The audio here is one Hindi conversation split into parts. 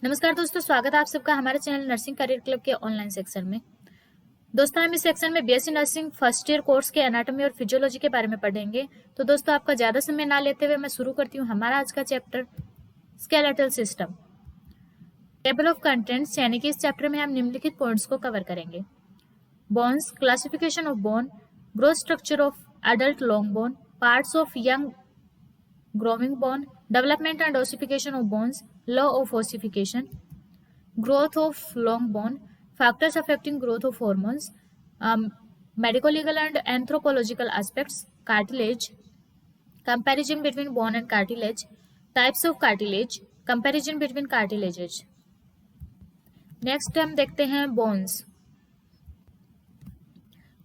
नमस्कार दोस्तों, स्वागत है आप सबका हमारे चैनल नर्सिंग करियर क्लब के ऑनलाइन सेक्शन में। दोस्तों, हम इस सेक्शन में BSc nursing first year course के एनाटॉमी और फिजियोलॉजी के बारे में पढ़ेंगे। तो दोस्तों, आपका ज्यादा समय ना लेते हुए मैं शुरू करती हूँ हमारा आज का chapter skeletal system. Table of contents यानी कि इस चैप्टर में हम निम्नलिखित पॉइंट्स को कवर करेंगे। Bones, classification of bone, growth structure of adult long bone, parts of young growing bone, development and ossification of bones, law of ossification, growth of long bone, factors affecting growth of hormones, medico-legal and anthropological aspects, cartilage, comparison between bone and cartilage, types of cartilage, comparison between cartilages. Next हम देखते हैं बोन्स।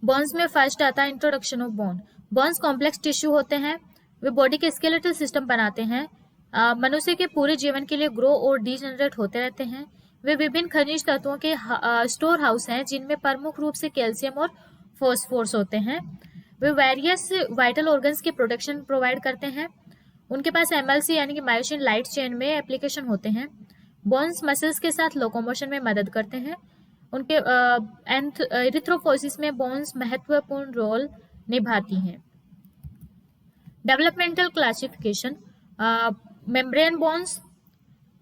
बोन्स में फर्स्ट आता है introduction of bone. Bones complex tissue होते हैं, वे बॉडी के स्केलेटल सिस्टम बनाते हैं। मनुष्य के पूरे जीवन के लिए ग्रो और डीजनरेट होते रहते हैं। वे विभिन्न खनिज तत्वों के स्टोर हाउस हैं, जिनमें प्रमुख रूप से कैल्शियम और फॉस्फोरस होते हैं। वे वेरियस वाइटल ऑर्गन्स की प्रोटेक्शन प्रोवाइड करते हैं। उनके पास एमएलसी यानी कि मायोसिन लाइट चेन में एप्लीकेशन होते हैं। बोन्स मसल्स के साथ लोकोमोशन में मदद करते हैं। उनके एरिथ्रोपोसिस में बोन्स महत्वपूर्ण रोल निभाती हैं। Developmental classification, membrane bones,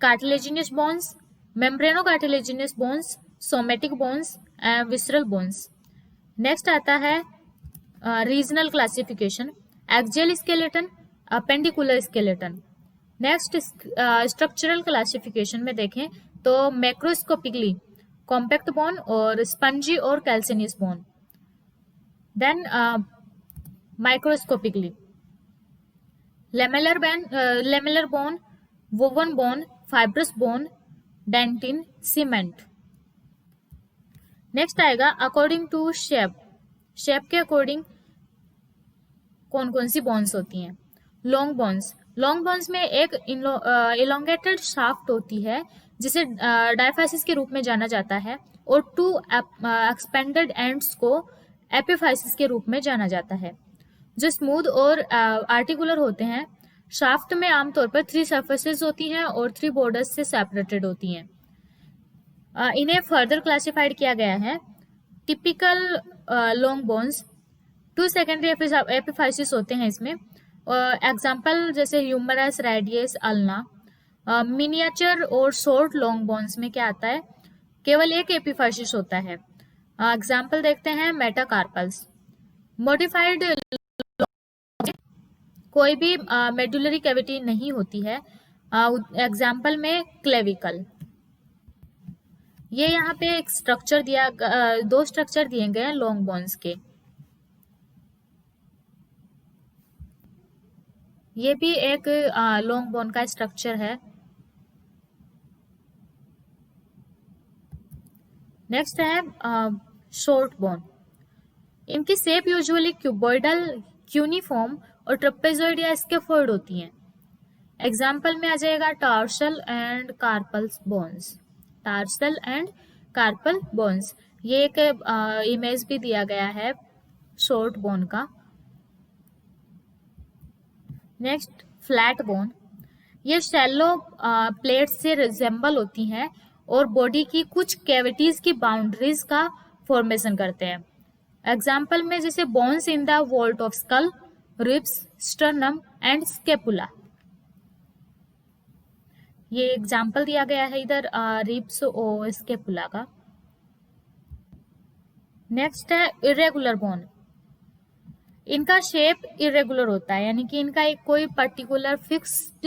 cartilaginous bones, membrano cartilaginous bones, somatic bones, visceral bones. Next आता है regional classification, axial skeleton, appendicular skeleton. Next structural classification में देखें तो मैक्रोस्कोपिकली कॉम्पैक्ट बोन और स्पंजी और cancellous bone. Then microscopically lamellar bone, woven bone, fibrous bone, dentine, cement. Next आएगा अकॉर्डिंग टू शेप। शेप के अकॉर्डिंग कौन कौन सी बोन्स होती हैं। लॉन्ग बोन्स, लॉन्ग बोन्स में एक इलोंगेटेड शाफ्ट होती है जिसे डायफाइसिस के रूप में जाना जाता है, और टू एक्सपेंडेड एंड्स को एपिफाइसिस के रूप में जाना जाता है, जो स्मूथ और आर्टिकुलर होते हैं। शाफ्ट में आमतौर पर 3 सर्फेसेस होती हैं और 3 बॉर्डर्स से सेपरेटेड होती हैं। इन्हें फर्दर क्लासिफाइड किया गया है। Typical long bones 2 secondary epiphysis होते हैं इसमें। एग्जाम्पल जैसे ह्यूमरस, रेडियस, अल्ना। मिनिएचर और शॉर्ट लॉन्ग बोन्स में क्या आता है, केवल एक एपिफाइसिस होता है। एग्जाम्पल देखते हैं मेटाकार्पल्स। मॉडिफाइड कोई भी मेडुलरी कैविटी नहीं होती है। एग्जाम्पल में क्लेविकल। ये यहाँ पे एक स्ट्रक्चर दिया, 2 स्ट्रक्चर दिए गए हैं लॉन्ग बोन्स के। ये भी एक लॉन्ग बोन का स्ट्रक्चर है। नेक्स्ट है शॉर्ट बोन। इनकी शेप यूजुअली क्यूबॉइडल, क्यूनिफॉर्म और ट्रेपेजॉइड या स्केफोइड होती हैं। एग्जाम्पल में आ जाएगा tarsal and carpal bones. Tarsal and carpal bones. ये एक इमेज भी दिया गया है शॉर्ट बोन का। Next flat bone. ये शैलो प्लेट से रिजेंबल होती हैं और बॉडी की कुछ कैविटीज की बाउंड्रीज का फॉर्मेशन करते हैं। एग्जाम्पल में जैसे bones in the vault of skull, ribs, sternum and scapula. ये एग्जाम्पल दिया गया है इधर रिब्स और स्केपुला का। नेक्स्ट है इरेगुलर बोन। इनका शेप इरेगुलर होता है, यानी कि इनका एक कोई पर्टिकुलर फिक्स्ड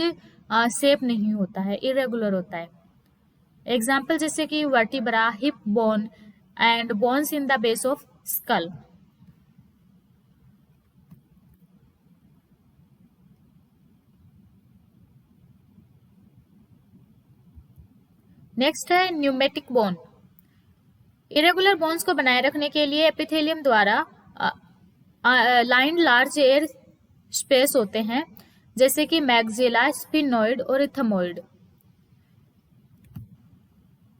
शेप नहीं होता है, इरेगुलर होता है। एग्जाम्पल जैसे कि vertebra, hip bone and bones in the base of skull. Next है न्यूमेटिक बोन। इरेगुलर बोन्स को बनाए रखने के लिए एपिथेलियम द्वारा लाइन लार्ज एयर स्पेस होते हैं, जैसे कि मैग्जिला, स्फिनोइड और इथमोइड।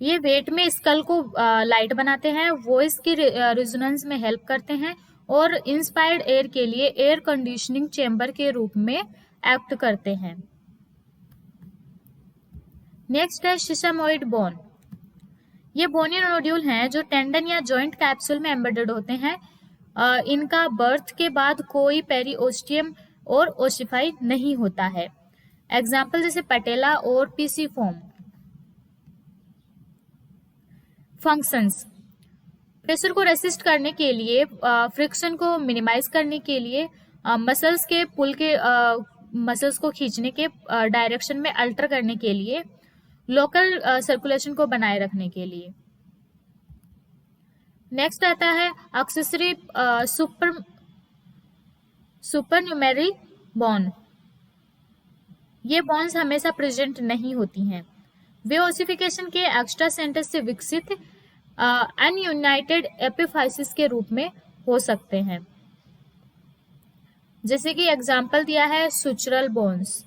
ये वेट में स्कल को लाइट बनाते हैं, वॉइस की रेजोनेंस में हेल्प करते हैं और इंस्पायर्ड एयर के लिए एयर कंडीशनिंग चेंबर के रूप में एक्ट करते हैं। नेक्स्ट है सिसामोइड बोन। ये बोनी नोड्यूल हैं जो टेंडन या जॉइंट कैप्सूल में एम्बेडेड होते हैं। इनका बर्थ के बाद कोई पेरिओस्टियम और ओसिफाई नहीं होता है। एग्जाम्पल जैसे पटेला और पीसीफॉर्म। फंक्शंस, प्रेशर को रेसिस्ट करने के लिए, फ्रिक्शन को मिनिमाइज करने के लिए, मसल्स के पुल के मसल्स को खींचने के डायरेक्शन में अल्टर करने के लिए, लोकल सर्कुलेशन को बनाए रखने के लिए। नेक्स्ट आता है एक्सेसरी सुपरन्यूमेरी बॉन्ड। ये बॉन्ड्स हमेशा प्रेजेंट नहीं होती हैं। वे ओसिफिकेशन के एक्स्ट्रा सेंटर से विकसित अनयूनाइटेड एपिफाइसिस के रूप में हो सकते हैं। जैसे कि एग्जाम्पल दिया है सुचरल बोन्स।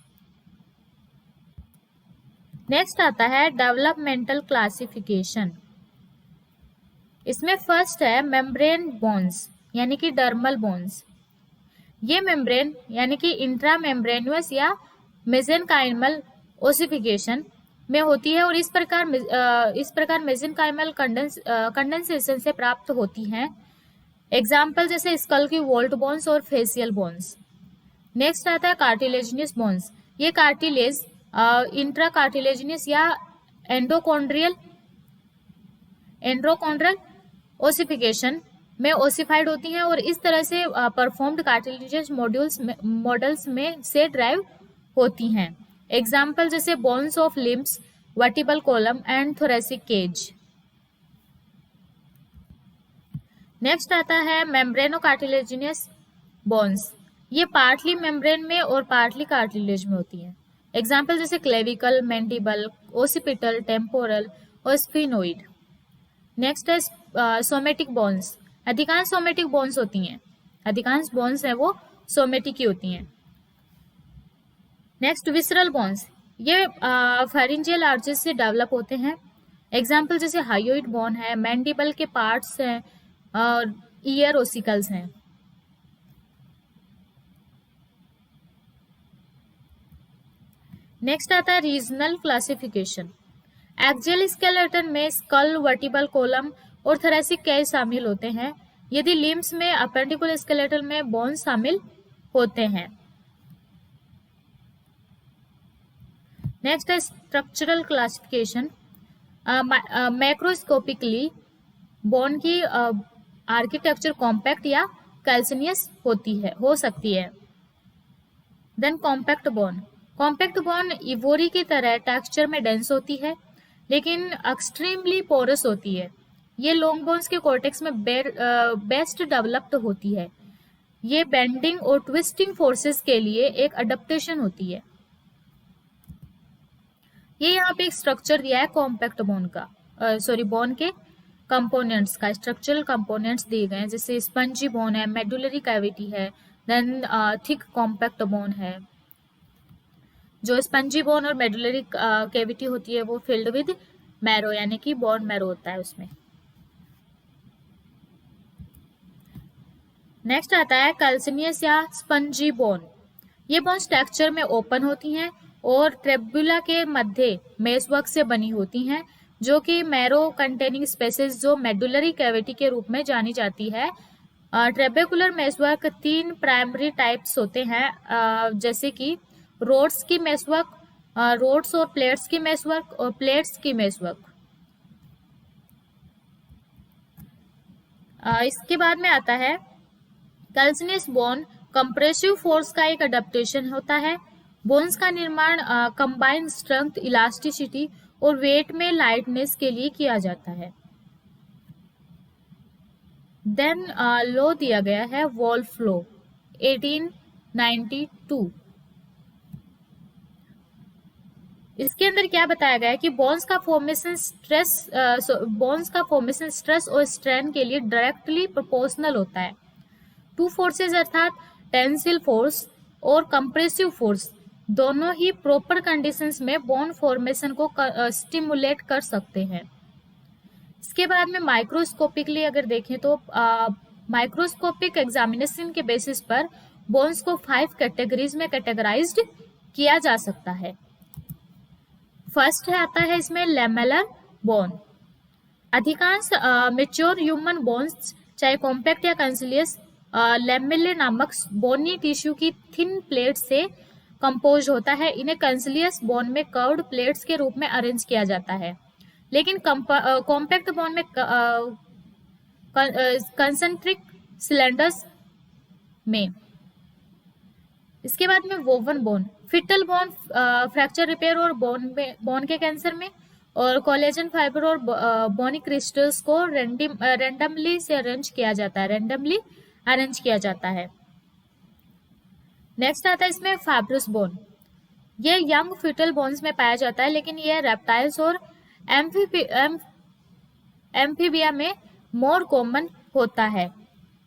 नेक्स्ट आता है डेवलपमेंटल क्लासिफिकेशन। इसमें फर्स्ट है मेम्ब्रेन बोन्स यानी कि डर्मल बोन्स। ये मेम्ब्रेन यानी कि इंट्रा मेम्ब्रेनुअस या मेसेनकाइमल ओसिफिकेशन में होती है और इस प्रकार मेसेनकाइमल कंडेंसेशन से प्राप्त होती हैं। एग्जाम्पल जैसे स्कल की वोल्ट बोन्स और फेशियल बोन्स। नेक्स्ट आता है कार्टिलेजिनियस बोन्स। ये कार्टिलेज इंट्रा कार्टिलेजिनियस या एंडोकॉन्ड्रियल ओसिफिकेशन में ओसिफाइड होती हैं और इस तरह से परफॉर्म्ड कार्टिलेजियस मॉडल्स में से ड्राइव होती हैं। एग्जाम्पल जैसे bones of limbs, vertebral column and thoracic cage. Next आता है मेम्ब्रेनो कार्टिलेजिनियस बोन्स। ये पार्टली मेम्ब्रेन में और पार्टली कार्टिलेज में होती हैं। एग्जाम्पल जैसे क्लेविकल, मैंडिबल, ओसिपिटल, टेम्पोरल और स्फिनोइड। नेक्स्ट है सोमेटिक बोन्स। अधिकांश सोमेटिक बोन्स होती हैं, अधिकांश बोन्स है वो सोमेटिक ही होती हैं। Next visceral bones. ये फेरिंजियल आर्चेस से डेवलप होते हैं। एग्जाम्पल जैसे हायोइड बोन है, मैंडिबल के पार्ट्स हैं और ईयर ओसिकल्स हैं। नेक्स्ट आता है रीजनल क्लासिफिकेशन। एक्सियल स्केलेटन में स्कल, वर्टिबल कॉलम और थोरेसिक केज शामिल होते हैं। यदि लिम्स में अपेंडिकुलर स्केलेटन में बोन्स शामिल होते हैं। नेक्स्ट है स्ट्रक्चरल क्लासिफिकेशन। मैक्रोस्कोपिकली बोन की आर्किटेक्चर कॉम्पैक्ट या कैल्सिनियस हो सकती है। Then compact bone. Compact bone ivory की तरह टेक्सचर में डेंस होती है लेकिन एक्सट्रीमली पोरस होती है। ये लॉन्ग बोन्स के कॉर्टेक्स में बेस्ट डेवलप्ड होती है। ये बेंडिंग और ट्विस्टिंग फोर्सेस के लिए एक अडेप्टेशन होती है। ये यहाँ पे एक स्ट्रक्चर दिया है कॉम्पैक्ट बोन का, बोन के कंपोनेंट्स का स्ट्रक्चरल कंपोनेंट्स दिए गए हैं। जैसे स्पंजी बोन है, मेडुलरी कैविटी है, देन थिक कॉम्पैक्ट बोन है। जो स्पंजी बोन और मेडुलरी कैविटी होती है वो फिल्ड विद मैरो यानी कि बोन मैरो होता है उसमें। नेक्स्ट आता है कैल्सिनियस या स्पंजी बोन। ये बोन्स टेक्सचर में ओपन होती हैं और ट्रेबुला के मध्य मेसवर्क से बनी होती हैं जो कि मैरो कंटेनिंग स्पेसेस जो मेडुलरी कैविटी के रूप में जानी जाती है। ट्रेबेकुलर मेसवर्क 3 प्राइमरी टाइप्स होते हैं, जैसे कि रोड्स की मेसवर्क, रोड्स और प्लेट्स की मेसवर्क और प्लेट्स की मेसवर्क। इसके बाद में आता है कैल्सिनियस बोन। कंप्रेसिव फोर्स का एक अडेप्टेशन होता है। बोन्स का निर्माण कंबाइंड स्ट्रेंथ, इलास्टिसिटी और वेट में लाइटनेस के लिए किया जाता है। देन लॉ दिया गया है वोल्फ लॉ 1892। इसके अंदर क्या बताया गया है कि बोन्स का फॉर्मेशन स्ट्रेस और स्ट्रेन के लिए डायरेक्टली प्रोपोर्शनल होता है। 2 फोर्सेज अर्थात टेंसिल फोर्स और कंप्रेसिव फोर्स दोनों ही प्रॉपर कंडीशंस में बोन फॉर्मेशन को स्टिमुलेट कर सकते हैं। इसके बाद में माइक्रोस्कोपिकली अगर देखें तो माइक्रोस्कोपिक एग्जामिनेशन के बेसिस पर बोन्स को 5 कैटेगरीज में कैटेगराइज्ड किया जा सकता है। फर्स्ट है आता है इसमें लेमेलर बोन। अधिकांश मेच्योर ह्यूमन बोन्स चाहे कॉम्पैक्ट या कैंसिलियस लेमेले नामक बोनी टिश्यू की थिन प्लेट से कंपोज होता है। इन्हें कैंसिलियस बोन में कर्व्ड प्लेट्स के रूप में अरेंज किया जाता है, लेकिन कॉम्पैक्ट बोन में कंसेंट्रिक सिलेंडर्स में। इसके बाद में woven bone, fetal bone fracture repair और बोन के कैंसर में, और कोलेजन फाइबर और बोनी क्रिस्टल्स को रेंडमली अरेंज किया जाता है। नेक्स्ट आता है इसमें फाइब्रस बोन। ये यंग फिटल बोन्स में पाया जाता है, लेकिन यह रेप्टाइल्स और एम्फीबिया में मोर कॉमन होता है।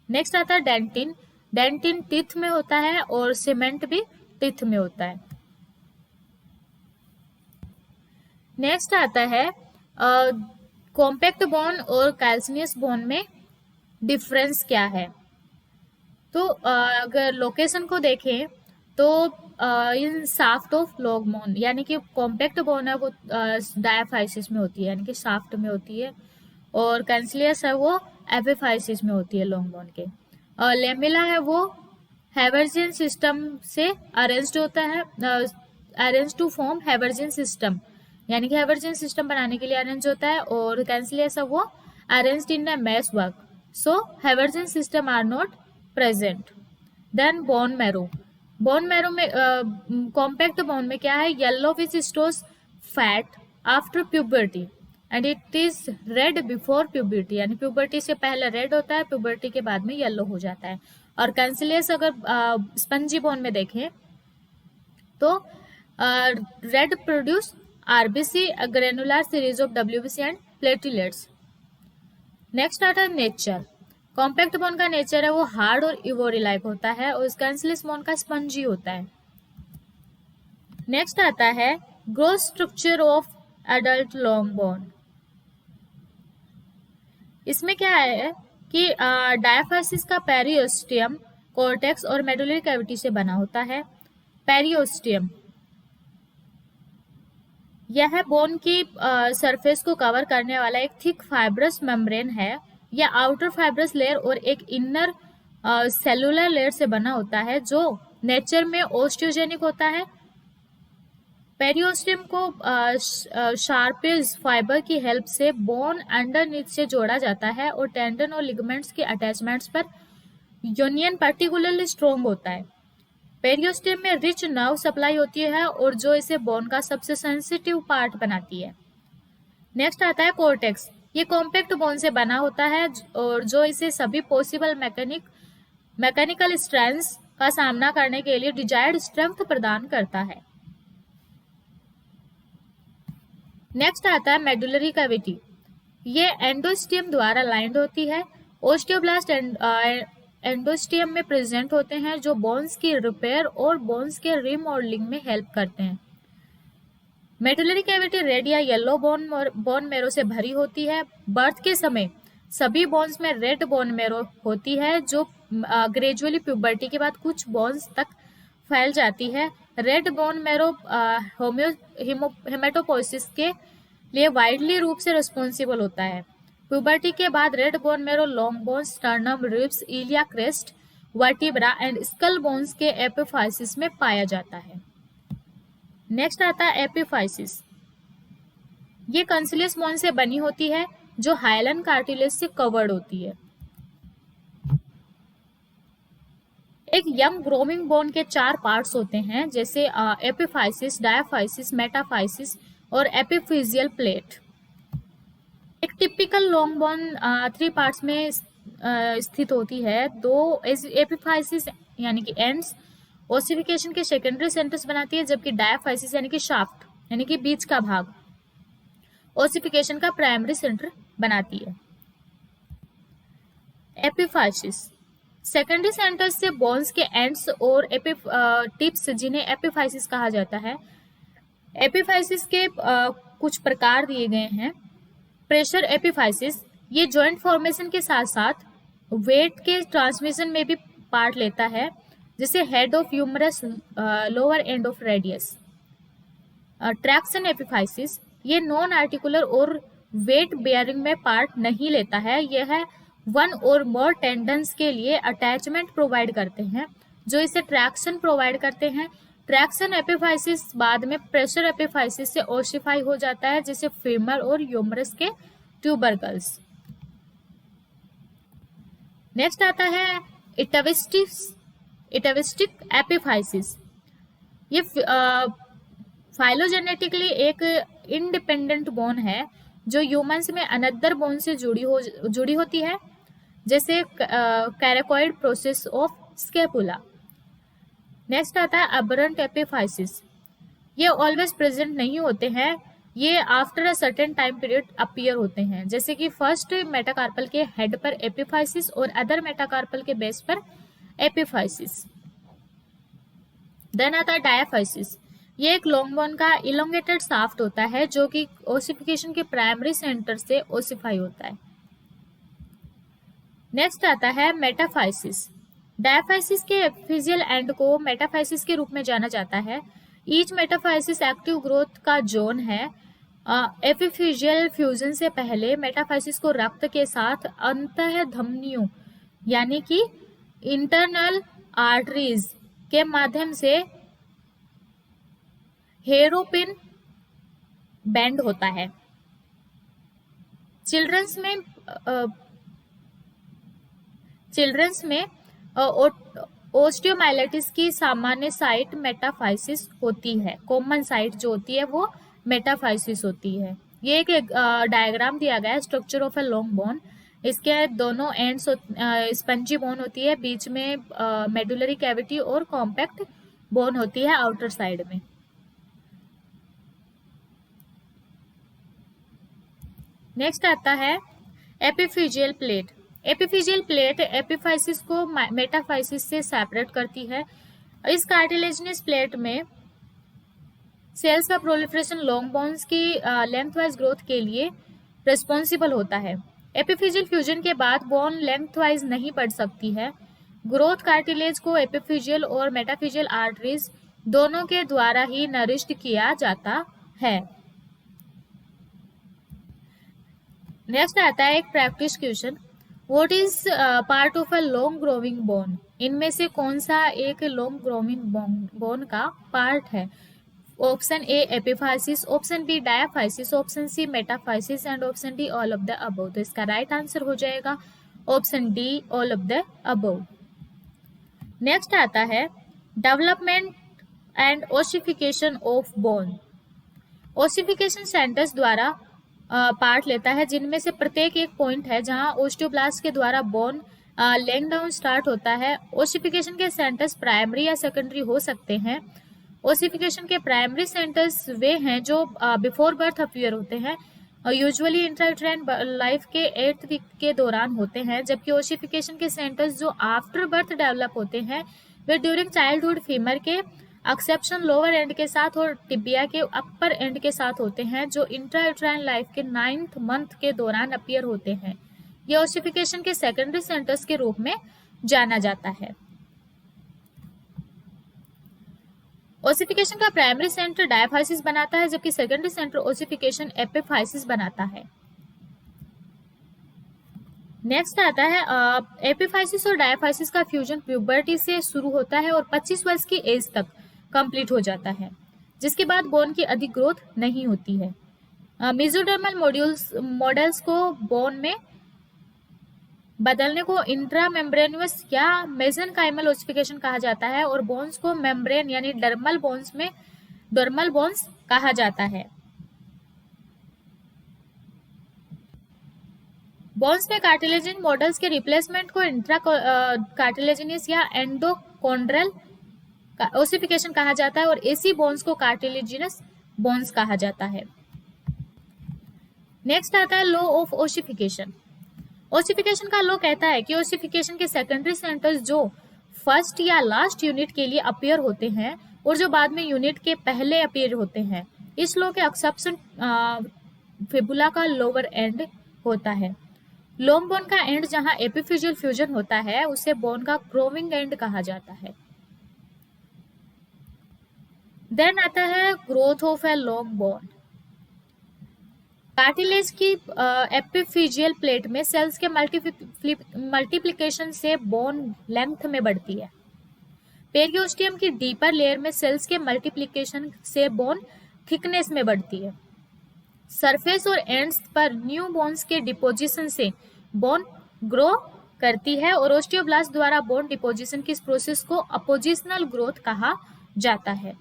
नेक्स्ट आता है डेंटिन। डेंटिन टीथ में होता है और सीमेंट भी टीथ में होता है। नेक्स्ट आता है कॉम्पैक्ट बोन और कैल्सिनियस बोन में डिफरेंस क्या है। तो अगर लोकेशन को देखें तो इन शाफ्ट ऑफ लॉन्ग बोन, यानी कि कॉम्पैक्ट बोन है वो डायाफाइसिस में होती है, यानी कि शाफ्ट में होती है, और कैंसिलियस है वो एपिफाइसिस में होती है लॉन्ग बोन के। लेमिला है वो हैवर्जियन सिस्टम से अरेंज्ड होता है, अरेंज टू फॉर्म हैवर्जियन सिस्टम, यानी कि हैवर्जियन सिस्टम बनाने के लिए अरेंज होता है। और कैंसिलियस है वो arranged in a mesh work, so haversian system are not present. Then bone marrow. Bone marrow में कॉम्पैक्ट बोन में क्या है, yellow which stores fat after puberty and it is red before puberty, यानी प्यूबर्टी से पहले रेड होता है, प्यूबर्टी के बाद में येलो हो जाता है। और कैंसिलियस अगर स्पंजी बोन में देखें तो red produce RBC, granular series of WBC and platelets. Next आता है नेचर। कॉम्पैक्ट बोन का नेचर है वो हार्ड और इवोरी लाइक होता है, और कैंसिलियस बोन का स्पंजी होता है। नेक्स्ट आता है growth structure of adult long bone. इसमें क्या है कि डायाफाइसिस का पेरियोस्टियम कॉर्टेक्स और मेडुलरी कैविटी से बना होता है। पेरियोस्टियम यह बोन की सरफेस को कवर करने वाला एक थिक फाइब्रस मेम्ब्रेन है। यह आउटर फाइब्रस लेयर और एक इनर सेलुलर लेयर से बना होता है, जो नेचर में ओस्टियोजेनिक होता है। पेरियोस्टियम को शार्पेज फाइबर की हेल्प से बोन अंडरनीथ से जोड़ा जाता है, और टेंडन और लिगामेंट्स के अटैचमेंट्स पर यूनियन पर्टिकुलरली स्ट्रॉन्ग होता है। पेरियोस्टियम में रिच नर्व सप्लाई होती है, और जो इसे बोन का सबसे सेंसिटिव पार्ट बनाती है। नेक्स्ट आता है कॉर्टेक्स। ये कॉम्पैक्ट बोन से बना होता है, और जो इसे सभी पॉसिबल मैकेनिकल स्ट्रेंथ्स का सामना करने के लिए डिजायर्ड स्ट्रेंथ प्रदान करता है। नेक्स्ट आता है मेडुलरी कैविटी। ये एंडोस्टियम द्वारा लाइंड होती है। ओस्टियोब्लास्ट एंडोस्टियम में प्रेजेंट होते हैं, जो बोन्स की रिपेयर और बोन्स के रीमॉडलिंग में हेल्प करते हैं। मेडुलरी कैविटी रेड या येलो बोन मैरो से भरी होती है। बर्थ के समय सभी बोन्स में रेड बोन मैरो होती है, जो ग्रेजुअली प्यूबर्टी के बाद कुछ बोन्स तक फैल जाती है। रेड बोन मैरो हेमेटोपोइसिस के लिए वाइडली रूप से रिस्पॉन्सिबल होता है। प्यूबर्टी के बाद red bone marrow long bones, sternum, ribs, iliac crest, vertebra and skull bones के एपिफाइसिस में पाया जाता है। नेक्स्ट आता है एपिफाइसिस। ये कैंसिलियस बोन से बनी होती है, जो हाइलन कार्टिलेज से कवर्ड होती है। एक यंग ग्रोइंग बोन के 4 पार्ट्स होते हैं, जैसे एपिफाइसिस, डायाफाइसिस, मेटाफाइसिस और एपिफिजियल प्लेट। एक टिपिकल लॉन्ग बोन 3 पार्ट्स में स्थित होती है। 2 एपिफाइसिस यानी कि एंड्स ओसिफिकेशन के सेकेंडरी सेंटर्स बनाती है, जबकि डायाफाइसिस यानी कि शाफ्ट यानी कि बीच का भाग ओसिफिकेशन का प्राइमरी सेंटर बनाती है। एपिफाइसिस सेकेंडरी सेंटर्स से बोन्स के एंड्स और टिप्स, जिन्हें एपिफाइसिस कहा जाता है। एपिफाइसिस के कुछ प्रकार दिए गए हैं। प्रेशर एपिफाइसिस, ये जॉइंट फॉर्मेशन के साथ साथ वेट के ट्रांसमिशन में भी पार्ट लेता है, जैसे head of humerus, lower end of radius. Traction epiphysis, ये नॉन आर्टिकुलर और वेट बेयरिंग में पार्ट नहीं लेता है। यह वन और मोर टेंडन्स के लिए अटैचमेंट प्रोवाइड करते हैं जो इसे ट्रैक्शन प्रोवाइड करते हैं। ट्रैक्शन एपिफाइसिस बाद में प्रेशर एपिफाइसिस से ओसिफाई हो जाता है, जैसे फीमर और ह्यूमरस के ट्यूबरकल्स। नेक्स्ट आता है इटाविस्टिक एपिफाइसिस। ये फाइलोजेनेटिकली एक इंडिपेंडेंट बोन है जो ह्यूमंस में अनदर बोन से जुड़ी होती है, जैसे कैराकॉइड प्रोसेस ऑफ स्केपुला। नेक्स्ट आता है अबरंट एपिफाइसिस। ये ऑलवेज प्रेजेंट नहीं होते हैं, ये after a certain time period appear होते हैं, जैसे कि फर्स्ट मेटाकार्पल के हेड पर एपिफाइसिस और अदर मेटाकार्पल के बेस पर एपिफाइसिस। देन आता है डायाफाइसिस। ये एक लॉन्ग बोन का इलोंगेटेड शाफ्ट होता है जो कि ओसिफिकेशन के प्राइमरी सेंटर से ओसिफाई होता है। नेक्स्ट आता है मेटाफाइसिस। डायाफाइसिस के एपिफिजियल एंड को मेटाफाइसिस के रूप में जाना जाता है। ईच मेटाफाइसिस एक्टिव ग्रोथ का जोन है। एपिफिजियल फ्यूजन से पहले मेटाफाइसिस को रक्त के साथ अंतः धमनियों यानी कि इंटरनल आर्टरीज के माध्यम से हेरोपिन बैंड होता है। चिल्ड्रंस में ओस्टियोमाइलिटिस की सामान्य साइट मेटाफाइसिस होती है। कॉमन साइट जो होती है वो मेटाफाइसिस होती है। ये एक डायग्राम दिया गया है, structure of a long bone. इसके दोनों एंड्स स्पंजी बोन होती है, बीच में मेडुलरी कैविटी और कॉम्पैक्ट बोन होती है आउटर साइड में। नेक्स्ट आता है epiphyseal plate. Epiphyseal plate epiphysis को मेटाफाइसिस से सेपरेट करती है। इस कार्टिलेजिनस प्लेट में सेल्स का प्रोलिफरेशन लॉन्ग बोन्स की लेंथ वाइज ग्रोथ के लिए रिस्पॉन्सिबल होता है। एपिफिजियल फ्यूजन के बाद बोन लेंथ वाइज नहीं बढ़ सकती है। ग्रोथ कार्टिलेज को एपिफिजियल और मेटाफिजियल आर्टरीज दोनों के द्वारा ही नरिश्ड किया जाता है। नेक्स्ट आता है एक practice question, what is part of a long growing bone? इनमें से कौन सा एक लॉन्ग ग्रोविंग बोन का पार्ट है? Option A epiphysis, option B diaphysis, option C metaphysis and option D all of the above. तो इसका राइट आंसर हो जाएगा option D all of the above. Next आता है development and ossification of bone. Ossification centres द्वारा पार्ट लेता है, जिनमें से प्रत्येक एक पॉइंट है जहां ओस्टियोब्लास्ट के द्वारा बोन लेइंग डाउन स्टार्ट होता है। ओसिफिकेशन के सेंटर्स प्राइमरी या सेकेंडरी हो सकते हैं। ओसिफिकेशन के प्राइमरी सेंटर्स वे हैं जो बिफोर बर्थ अपीयर होते हैं, यूजुअली इंट्रायूटेराइन लाइफ के 8th वीक के दौरान होते हैं, जबकि ओसिफिकेशन के सेंटर्स जो आफ्टर बर्थ डेवलप होते हैं वे ड्यूरिंग चाइल्डहुड फीमर के एक्सेप्शन लोअर एंड के साथ और टिबिया के अपर एंड के साथ होते हैं, जो इंट्रायूटेराइन लाइफ के 9th मंथ के दौरान अपीयर होते हैं। ये ओसिफिकेशन के सेकेंडरी सेंटर्स के रूप में जाना जाता है। ओसिफिकेशन का प्राइमरी सेंटर डायाफाइसिस बनाता है, जबकि सेकेंडरी सेंटर ओसिफिकेशन एपिफाइसिस बनाता है। नेक्स्ट आता है एपिफाइसिस और डायाफाइसिस का फ्यूजन प्यूबर्टी से शुरू होता है और 25 वर्ष की एज तक कंप्लीट हो जाता है, जिसके बाद बोन की अधिक ग्रोथ नहीं होती है। मेसोडर्मल मॉडल्स को बोन में बदलने को इंट्रामेम्ब्रेनस या मेसेनकाइमल ओसिफिकेशन कहा जाता है और बोन्स को मेम्ब्रेन यानी डर्मल बोन्स कहा जाता है। बोन्स में कार्टिलेजिन मॉडल्स के रिप्लेसमेंट को इंट्रा कार्टिलेजिनस या एंडोकॉन्ड्रल ओसिफिकेशन कहा जाता है और एसी बोन्स को कार्टिलेजिनस बोन्स कहा जाता है। नेक्स्ट आता है लॉ ऑफ ओसिफिकेशन। ओसिफिकेशन का लॉ कहता है कि ओसिफिकेशन के सेकेंडरी सेंटर्स जो फर्स्ट या लास्ट यूनिट के लिए अपीयर होते हैं और जो बाद में यूनिट के पहले अपीयर होते हैं, इस लॉ के एक्सेप्शन फिबुला का लोअर एंड होता है। लॉन्ग बोन का एंड जहां एपिफिजियल फ्यूजन होता है उसे बोन का ग्रोविंग एंड कहा जाता है। देन आता है growth of a long bone. Cartilage की एपिफिजियल प्लेट में सेल्स के मल्टीप्लिकेशन से बोन लेंथ में बढ़ती है। पेरियोस्टियम की डीपर लेयर में सेल्स के मल्टीप्लिकेशन से बोन थिकनेस में बढ़ती है। सरफेस और एंड्स पर न्यू बोन्स के डिपोजिशन से बोन ग्रो करती है और ओस्टियोब्लास्ट द्वारा बोन डिपोजिशन की इस प्रोसेस को अपोजिशनल ग्रोथ कहा जाता है।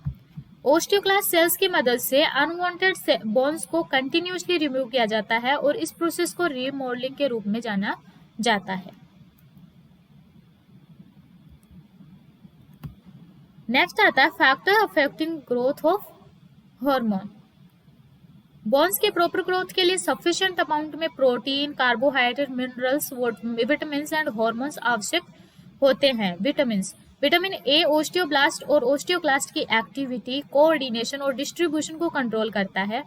ओस्टियोक्लास्ट सेल्स की मदद से अनवांटेड बोन्स को कंटिन्यूसली रिमूव किया जाता है और इस प्रोसेस को रीमॉडलिंग के रूप में जाना जाता है। नेक्स्ट आता है factor affecting growth of hormone. Bones के प्रॉपर ग्रोथ के लिए सफिशिएंट अमाउंट में protein, carbohydrate, minerals, vitamin and hormones आवश्यक होते हैं। विटामिन ए ओस्टियोब्लास्ट और ओस्टियोक्लास्ट की एक्टिविटी, कोऑर्डिनेशन और डिस्ट्रीब्यूशन को कंट्रोल करता है।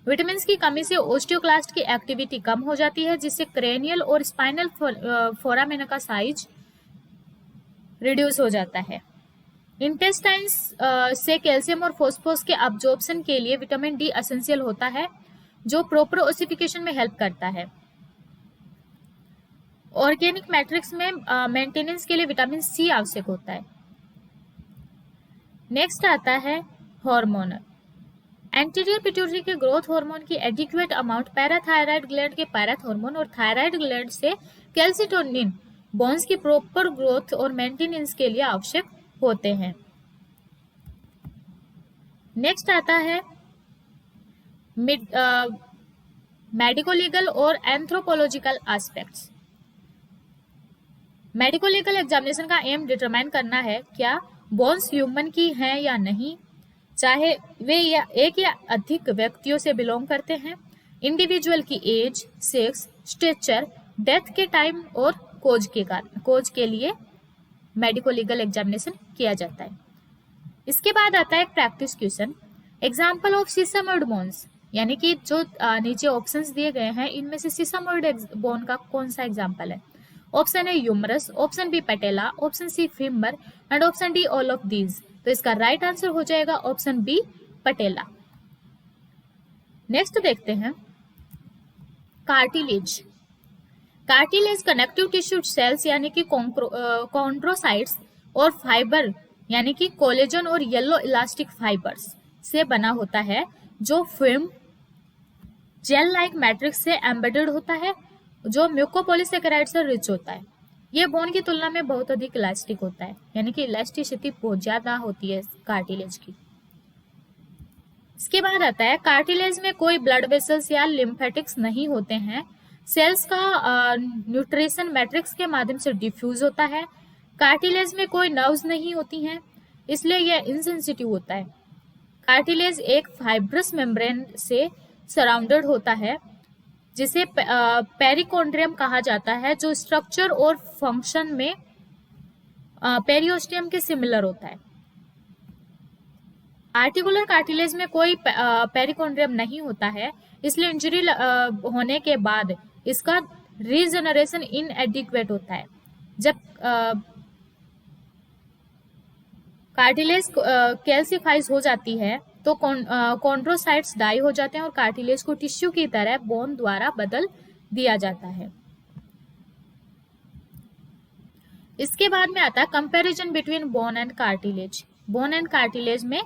विटामिन की कमी से ओस्टियोक्लास्ट की एक्टिविटी कम हो जाती है, जिससे क्रेनियल और स्पाइनल फोरामेना का साइज रिड्यूस हो जाता है। इंटेस्टाइन्स से कैल्शियम और फॉस्फोरस के अब्जॉर्प्शन के लिए विटामिन डी एसेंशियल होता है, जो प्रॉपर ओसिफिकेशन में हेल्प करता है। ऑर्गेनिक मैट्रिक्स में मेंटेनेंस के लिए विटामिन सी आवश्यक होता है। नेक्स्ट आता है हार्मोनल। एंटीरियर पिट्यूटरी के ग्रोथ हार्मोन की एडिक्वेट अमाउंट पैराथायराइड ग्लैंड के पायरथ हार्मोन और थायराइड ग्लैंड से कैल्सिटोनिन बोन्स की प्रॉपर ग्रोथ और मेंटेनेंस के लिए आवश्यक होते हैं। नेक्स्ट आता है मेडिको-लीगल और एंथ्रोपोलॉजिकल एस्पेक्ट्स। मेडिको-लीगल एग्जामिनेशन का एम डिटरमाइन करना है क्या बोन्स ह्यूमन की हैं या नहीं, चाहे वे एक या अधिक व्यक्तियों से बिलोंग करते हैं, इंडिविजुअल की एज, सेक्स, स्ट्रक्चर, डेथ के टाइम और कोज के लिए मेडिको-लीगल एग्जामिनेशन किया जाता है। इसके बाद आता है practice question. Example of sesamoid bones, यानी कि जो नीचे ऑप्शंस दिए गए हैं इनमें से सिसमोइड बोन का कौन सा एग्जाम्पल है। Option A humerus, option B patella, option C femur and option D all of these. तो इसका राइट आंसर हो जाएगा ऑप्शन बी पैटेला। नेक्स्ट देखते हैं cartilage. Cartilage connective tissue cells यानी कि कॉन्ड्रोसाइट्स और फाइबर यानी कि कोलेजन और येलो इलास्टिक फाइबर्स से बना होता है, जो फिल्म जेल लाइक मैट्रिक्स से एम्बेडेड होता है, जो म्यूकोपॉलीसेकेराइड से रिच होता है। यह बोन की तुलना में बहुत अधिक इलास्टिक होता है, यानी कि इलास्टिसिटी बहुत ज्यादा होती है कार्टिलेज की। इसके बाद आता है कार्टिलेज में कोई ब्लड वेसल्स या लिम्फेटिक्स नहीं होते हैं। सेल्स का न्यूट्रिशन मैट्रिक्स के माध्यम से डिफ्यूज होता है। कार्टिलेज में कोई नर्व्स नहीं होती हैं, इसलिए यह इनसेंसिटिव होता है। कार्टिलेज एक फाइब्रस मेम्ब्रेन से सराउंडेड होता है, जिसे पेरिकोन्ड्रियम कहा जाता है, जो स्ट्रक्चर और फंक्शन में पेरियोस्टियम के सिमिलर होता है। आर्टिकुलर कार्टिलेज में कोई पेरिकोन्ड्रियम नहीं होता है, इसलिए इंजरी होने के बाद इसका रीजनरेशन इनएडिक्वेट होता है। जब कार्टिलेज कैल्सिफाइज हो जाती है तो कॉन्ड्रोसाइट्स डाई हो जाते हैं और कार्टिलेज को टिश्यू की तरह बोन द्वारा बदल दिया जाता है। इसके बाद में आता है comparison between bone and cartilage. Bone and cartilage में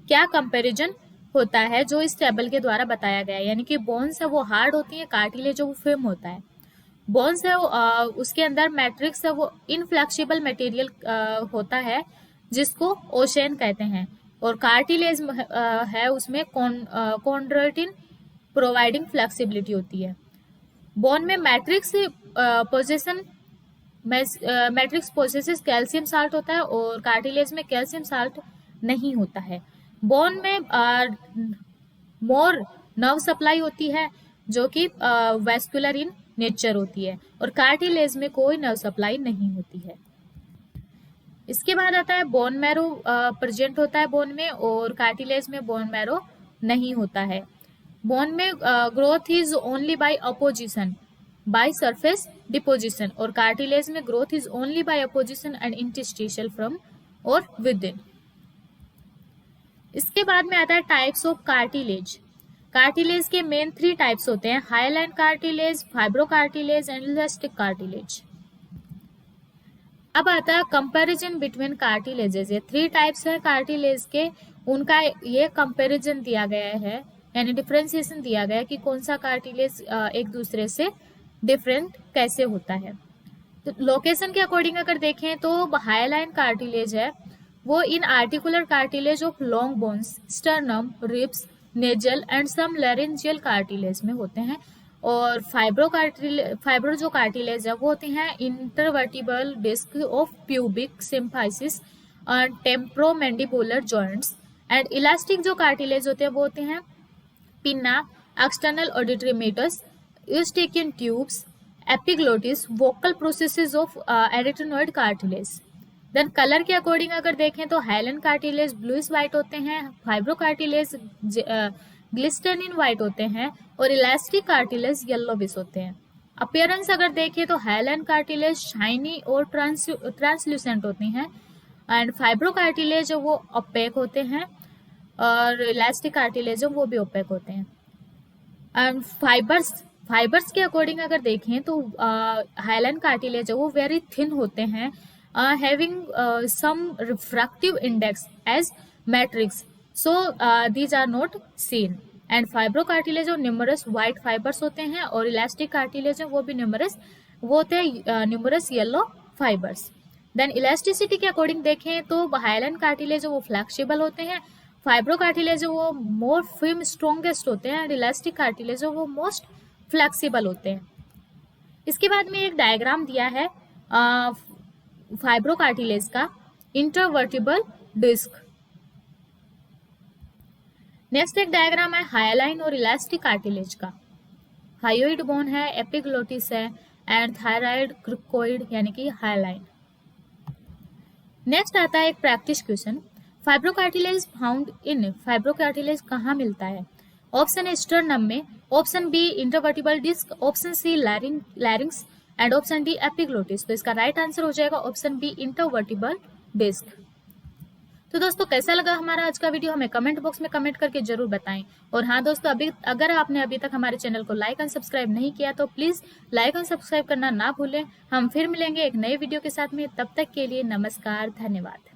क्या कंपैरिजन होता है, जो इस टेबल के द्वारा बताया गया है। यानी कि बोन्स है वो हार्ड होती है, कार्टिलेज जो वो फिल्म होता है। बोन्स है उसके अंदर मैट्रिक्स है वो इनफ्लेक्सिबल मटेरियल होता है, जिसको ओशेन कहते हैं, और कार्टिलेज है उसमें कॉन्ड्रोइटिन प्रोवाइडिंग फ्लेक्सिबिलिटी होती है। बोन में मैट्रिक्स पोजेसेस कैल्शियम साल्ट होता है और कार्टिलेज में कैल्शियम साल्ट नहीं होता है। बोन में मोर नर्व सप्लाई होती है, जो कि वेस्कुलर इन नेचर होती है, और कार्टिलेज में कोई नर्व सप्लाई नहीं होती है। इसके बाद आता है बोन मैरो प्रेजेंट होता है बोन में, और कार्टिलेज में बोन मैरो नहीं होता है। बोन में growth is only by apposition by surface deposition, और कार्टिलेज में growth is only by apposition and interstitial from और विद इन। इसके बाद में आता है टाइप्स ऑफ कार्टिलेज। कार्टिलेज के मेन 3 टाइप्स होते हैं, hyaline cartilage, fibro cartilage and elastic cartilage. अब आता है कंपैरिजन बिटवीन कार्टिलेजेस। ये 3 टाइप्स है कार्टिलेज के, उनका ये कंपैरिजन दिया गया है, यानी डिफरेंशिएशन दिया गया है कि कौन सा कार्टिलेज एक दूसरे से डिफरेंट कैसे होता है। तो लोकेशन के अकॉर्डिंग अगर देखें तो हाइलाइन कार्टिलेज है वो in articular cartilage of long bones, sternum, ribs, nasal and some laryngeal cartilage में होते हैं। और फाइब्रो जो कार्टिलेज है वो होते हैं intervertebral disc of pubic symphysis और टेम्प्रोमैंडिबुलर जॉइंट्स। एंड इलास्टिक जो कार्टिलेज होते हैं वो होते हैं pinna, external auditory meatus, Eustachian tubes, epiglottis, vocal processes of arytenoid cartilage. Then colour के अकॉर्डिंग अगर देखें तो हाइलाइन कार्टिलेज ब्लूइश व्हाइट होते हैं, फाइब्रो कार्टिलेज ग्लिस्टनिन व्हाइट होते हैं और इलास्टिक कार्टिलेज येलोविश होते हैं। अपीयरेंस अगर देखें तो हाइलाइन कार्टिलेज शाइनी और ट्रांसल्यूसेंट होती हैं एंड फाइब्रो कार्टिलेज वो ओपेक होते हैं और इलास्टिक कार्टिलेज वो भी ओपेक होते हैं। एंड फाइबर्स के अकॉर्डिंग अगर देखें तो हाइलाइन कार्टिलेज वो वेरी थिन होते हैं, having same refractive index as matrix, so these are not seen. And fibro cartilage और न्यूमरस व्हाइट फाइबर्स होते हैं और इलास्टिक कार्टिलेज वो भी वो होते हैं numerous yellow fibres. Then elasticity के अकॉर्डिंग देखें तो हाइलाइन कार्टिलेज वो फ्लेक्सिबल होते हैं, फाइब्रो कार्टिलेज वो मोर फिल्म स्ट्रॉन्गेस्ट होते हैं एंड इलास्टिक कार्टिलेज वो मोस्ट फ्लेक्सिबल होते हैं। इसके बाद में एक डायग्राम दिया है फाइब्रो कार्टिलेज का, इंटरवर्टिबल डिस्क। नेक्स्ट एक डायग्राम है हाइलाइन और इलास्टिक कार्टिलेज का। हायोइड बोन है, एपिग्लोटिस है एंड थायराइड क्रिकोइड यानी कि हाइलाइन। नेक्स्ट आता है एक practice question, fibro cartilage found in, fibro cartilage कहाँ मिलता है? ऑप्शन ए स्टर्नम में, option B intervertebral disc, option C लैरिंग्स and option D epiglottis. तो इसका राइट आंसर हो जाएगा ऑप्शन बी इंटरवर्टिबल डिस्क। तो दोस्तों कैसा लगा हमारा आज का वीडियो हमें कमेंट बॉक्स में कमेंट करके जरूर बताएं। और हाँ दोस्तों, अगर आपने अभी तक हमारे चैनल को लाइक एंड सब्सक्राइब नहीं किया तो प्लीज लाइक एंड सब्सक्राइब करना ना भूलें। हम फिर मिलेंगे एक नए वीडियो के साथ में, तब तक के लिए नमस्कार, धन्यवाद।